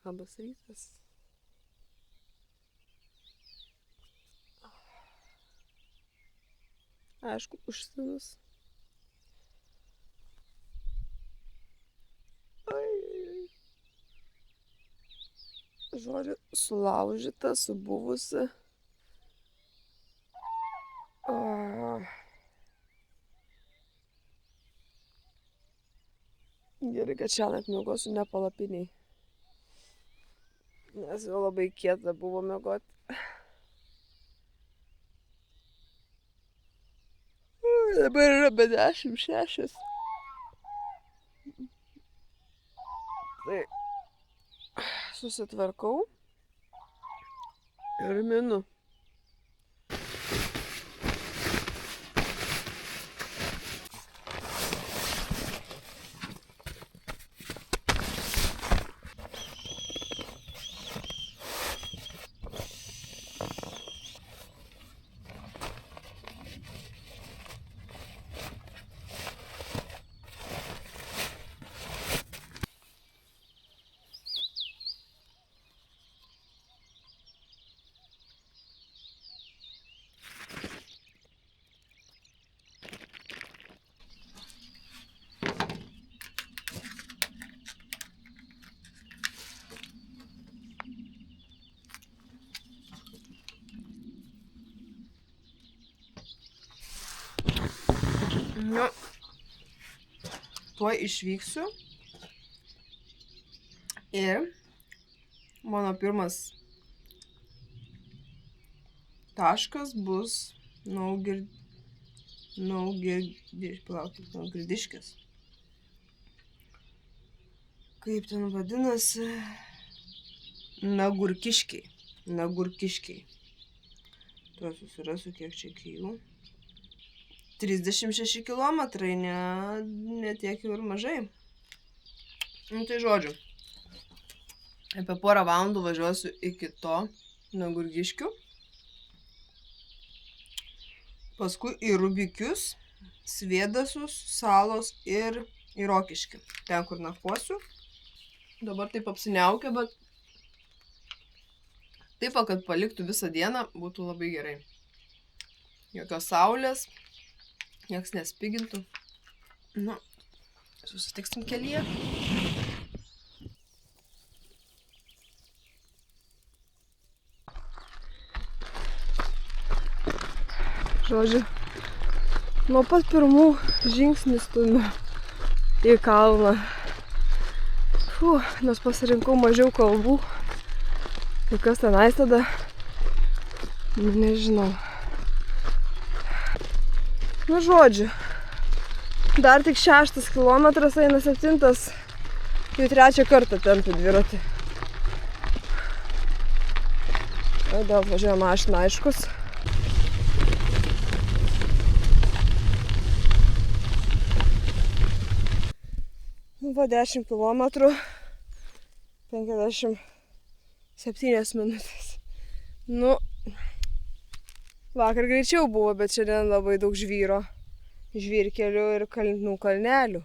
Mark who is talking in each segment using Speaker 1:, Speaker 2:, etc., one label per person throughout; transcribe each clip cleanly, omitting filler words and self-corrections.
Speaker 1: Labas rytas. Aišku, užsinus. Žodžiu, sulaužyta, subuvusi. Gerai, kad šiandien miegosiu ne palapiniai. Nes jau labai kieta buvo miegoti. Dabar yra be 10:06. Tai susitvarkau ir minu. Nu, tuoj išvyksiu ir mano pirmas taškas bus Naugirdiškės. Kaip ten vadinasi? Nagurkiškiai. Tuo susirasiu, kiek čia iki jų. 36 kilometrai, ne tiek jau ir mažai. Nu tai žodžiu, apie porą valandų važiuosiu iki to Nagurkiškių. Paskui į Rubikius, Svėdasus, Salos ir į Rokiškį. Ten, kur nakvosiu. Dabar taip apsiniaukia, bet taip, kad paliktų visą dieną, būtų labai gerai. Jokios saulės. Nieks nespigintų. Nu, susitiksim kelyje. Žodžiu, nuo pat pirmų žingsnių stumiu į kalną. Nes pasirinkau mažiau kalvų. Tai kas tenais tada? Nu, nežinau. Nu, žodžiu, dar tik 6 kilometras, eina 7, jau 3 kartą tempiu dviratį. Dėl važiuoja mašina, aiškus. Va 10 kilometrų, 57 minutės. Nu, vakar greičiau buvo, bet šiandien labai daug žvyrkelių ir kalnelių.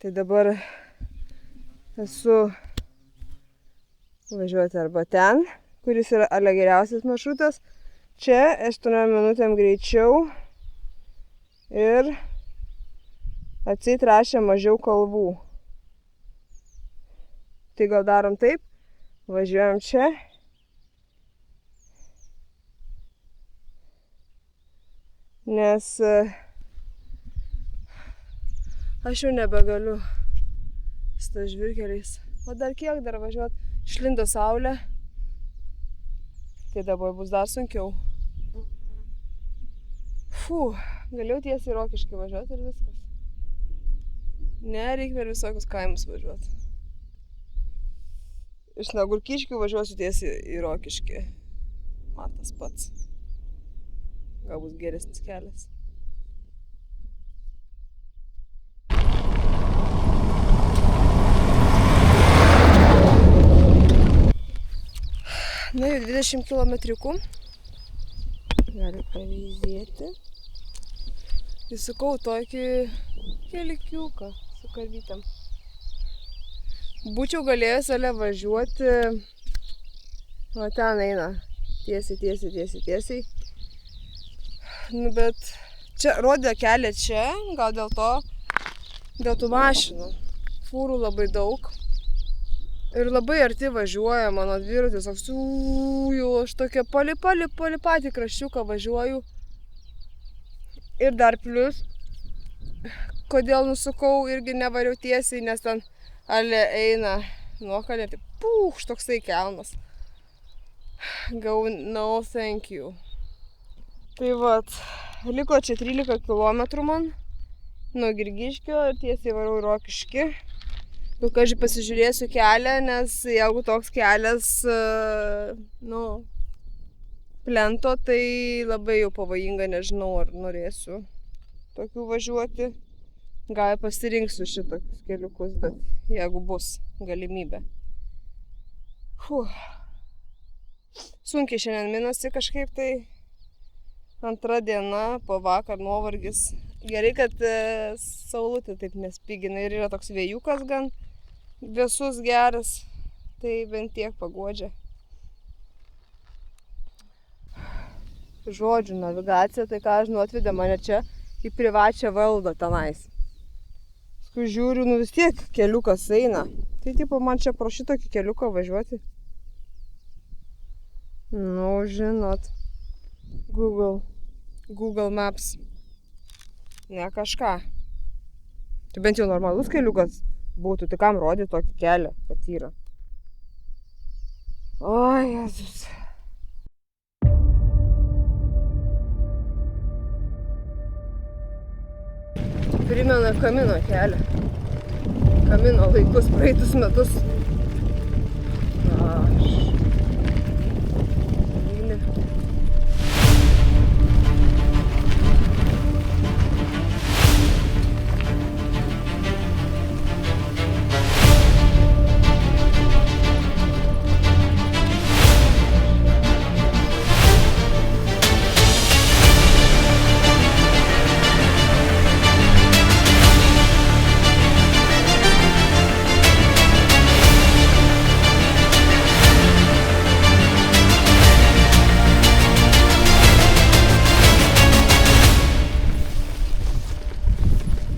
Speaker 1: Tai dabar esu važiuoti arba ten, kuris yra geriausias maršrutas. Čia 8 minutėm greičiau ir atseit rašė mažiau kalvų. Tai gal darom taip, važiuojam čia. Nes aš jau nebegaliu su tais žvyrkeliais. O dar kiek dar važiuot? Išlindo saulė. Tai dabar bus dar sunkiau. Galėjau tiesiai į Rokiškį važiuoti ir viskas. Ne, reikia per visokius kaimus važiuoti. Iš Nagurkiškių važiuosiu tiesiai į Rokiškį. Man tas pats. Gal bus geresnis kelias. Na, jau 20 kilometriukų. Gali pavyzdėti. Įsukau tokį kelikiuką su karvytėm. Būčiau galėjęs ale važiuoti, o ten eina tiesiai. Nu, bet čia rodė kelią čia, gal dėl tų mašinų. Fūrų labai daug. Ir labai arti važiuoja mano dviratis, aš tokia pali patį kraščiuką važiuoju. Ir dar plius, kodėl nusukau, irgi nevariau tiesiai, nes ten ale eina nuokalė, tai toksai kelmas. Go, no thank you. Tai vat, liko čia 13 km man nuo Grigiškio ir tiesiai varau į Rokiškį. Kažkai pasižiūrėsiu kelią, nes jeigu toks kelias, plento, tai labai jau pavojinga, nežinau, ar norėsiu tokių važiuoti. Gal pasirinksiu šitokius keliukus, bet jeigu bus galimybė. Sunkiai šiandien minasi kažkaip, tai antra diena, po vakar nuovargis. Gerai, kad saulutė taip nespigina ir yra toks vėjukas gan vėsus geras, tai bent tiek paguodžia. Žodžiu, navigacija, tai ką žinau, atvedė mane čia į privačią valdą tenais. Paskui žiūriu, vis tiek keliukas eina. Tai tipo man čia pro šitokį keliuką važiuoti. Žinot, Google Maps. Ne kažką. Tai bent jau normalus keliukas būtų, tai kam rodė tokį kelią, kad yra. O, Jėzus. Primena Kamino kelią. Kamino laikus, praeitus metus.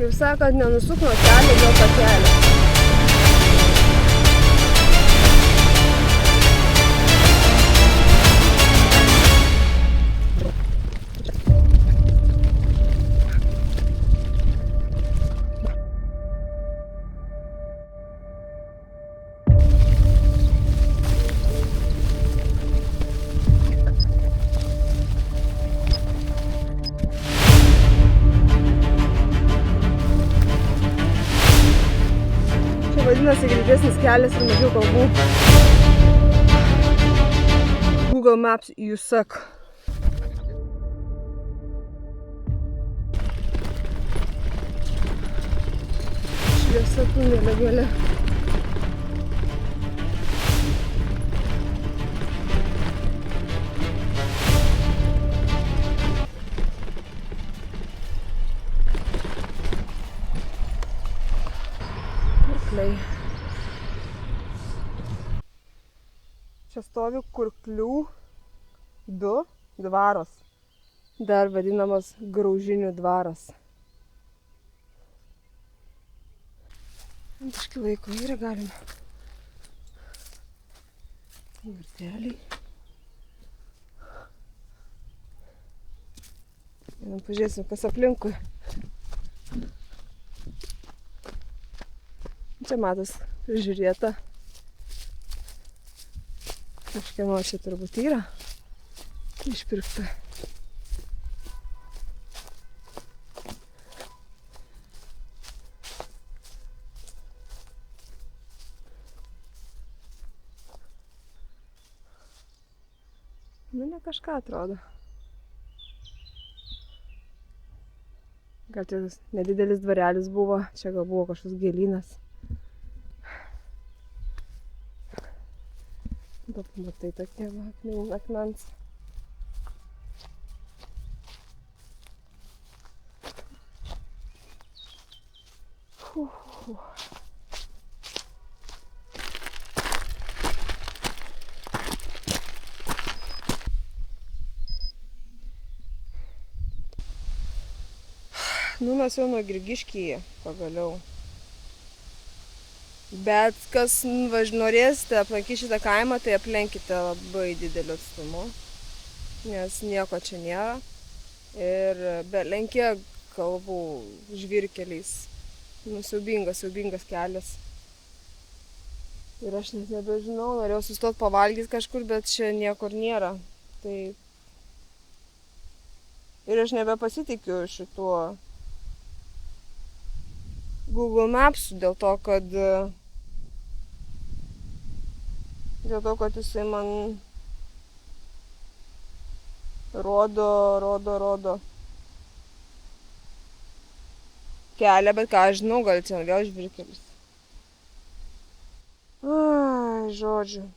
Speaker 1: Kaip sakant, nenusuk nuo kelio, dėl to kelio. Vadinasi, greitesnis kelias ir mažiau kalbų. Google Maps, you suck. Šviesa tunelio gale. Čia stovi Kurklių 2 dvaras, dar vadinamas Graužinių dvaras. Biškį laiko yra galima. Varteliai. Pažiūrėsim, kas aplinkui. Čia matos prižiūrėta. Kažkieno čia turbūt yra išpirkta. Ne kažką atrodo. Gal čia nedidelis dvarelis buvo, čia gal buvo kažkoks gėlynas. Bet matai tokie akmens. Nu, mes jau nuo Grigiškyje pagaliau. Bet kas norėsite aplankyti šitą kaimą, tai aplenkite labai dideliu atstumu, nes nieko čia nėra. Ir belenkė kalvų žvyrkeliais. Nu, siaubingas kelias. Ir aš net nebežinau, norėjau sustot pavalgyti kažkur, bet čia niekur nėra. Tai... Ir aš nebepasitikiu šituo Google Maps'u dėl to, kad jisai man rodo kelią, bet ką aš žinau, gal čia vėl žvyrkelis. Ai, žodžiu.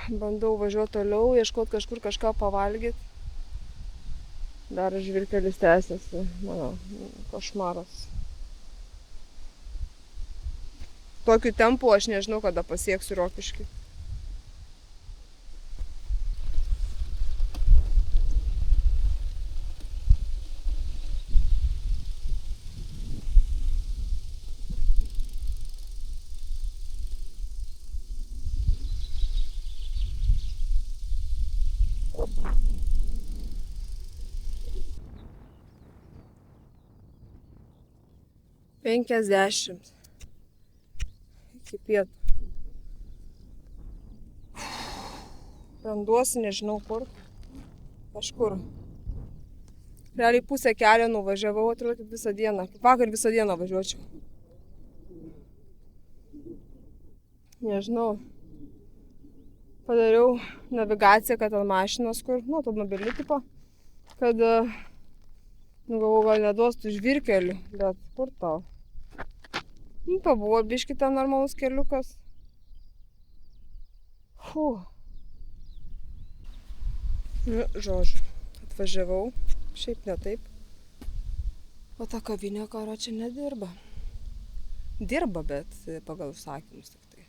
Speaker 1: Bandau važiuoti toliau, ieškoti kažkur kažką pavalgyti. Dar žvyrkelis tęsiasi, mano košmaras. Tokiu tempu aš nežinau, kada pasieksiu Rokiškį. $50 iki pietų. Randuosi, nežinau kur. Kažkur. Realiai pusę kelio nuvažiavau, atrodo kaip visą dieną. Kaip vakar visą dieną važiuočiau. Nežinau. Padariau navigaciją, kad ant mašinos kur, nu, automobilių tipo, kad, nu, galvoju, gal neduos tų žvyrkelių, bet kur tau? Nu, pabuvo biški ten normalus keliukas. Nu, žodžiu, atvažiavau, šiaip ne taip. O ta kavinė karo čia nedirba. Dirba, bet pagal užsakymus tik tai.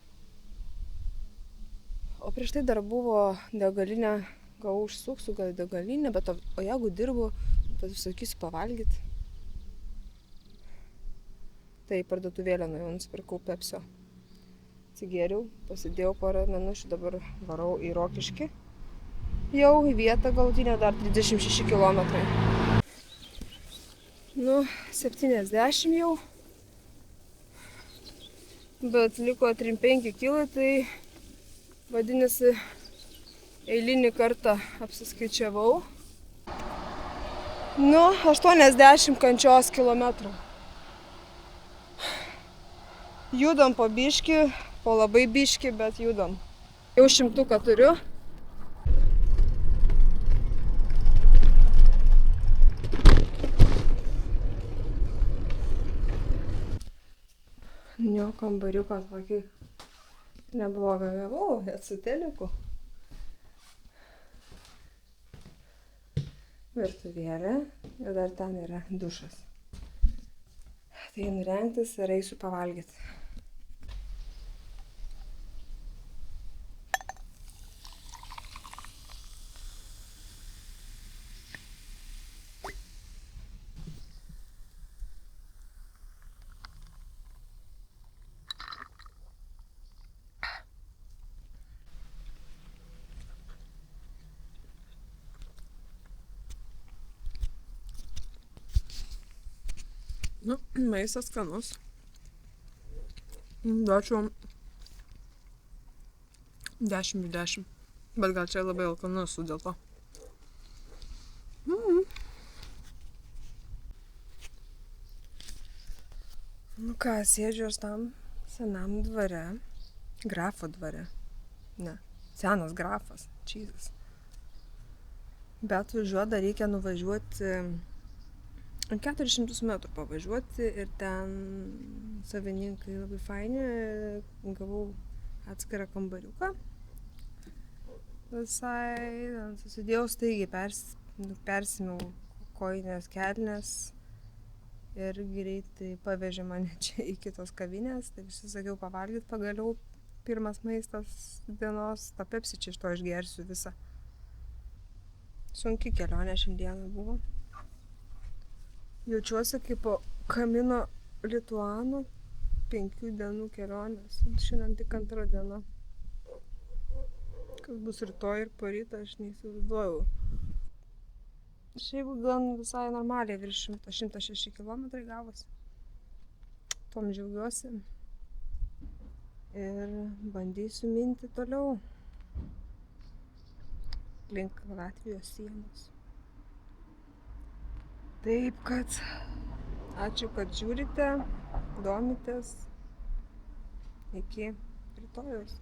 Speaker 1: O prieš tai dar buvo degalinė, gal užsuksiu, gal degalinė, bet o jeigu dirbu, tai sakysiu pavalgyti. Tai parduotuvėlę nuėjau, nusipirkau Pepsio. Atsigėriau, pasidėjau porą minučių, dabar varau į Rokiškį. Jau į vietą galutinę dar 36 kilometrai. Nu, 70 jau. Bet liko 35 kilai, tai vadinasi, eilinį kartą apsiskaičiavau. Nu, 80 kančios kilometrų. Judam po biškį, po labai biškį, bet judam. Jau 100 turiu. Jo kambariukas tokį neblogą gavau, su teliku. Virtuvėlė ir dar ten yra dušas. Tai nurengtis ir eisiu pavalgyti. Nu, maistas skanus. Duočiau 10/10. Bet gal čia labai alkanus dėl to. Nu ką, sėdžiu aš tam senam dvare. Grafo dvare. Ne, senas grafas. Čyzas. Bet važiuoti reikia nuvažiuoti 400 metrų pavažiuoti ir ten savininkai labai faini, gavau atskirą kambariuką. Visai, susidėjau staigiai, persimiau kojinės kelnes ir greitai pavežė mane čia iki tos kavinės. Tai užsisakiau pavalgyti pagaliau, pirmas maistas dienos, tą Pepsi čia iš to išgersiu visą. Sunki kelionė šiandieną buvo. Jaučiuosi kaip po Camino Lituano 5 dienų kelionės. Šiandien tik 2 diena. Kas bus rytoj ir poryt, aš neįsivaizduoju. Šiaip gan visai normaliai virš 106 km gavosi. Tom džiaugiuosi. Ir bandysiu minti toliau. Link Latvijos sienos. Taip kad ačiū, kad žiūrite, domitės. Iki rytojaus.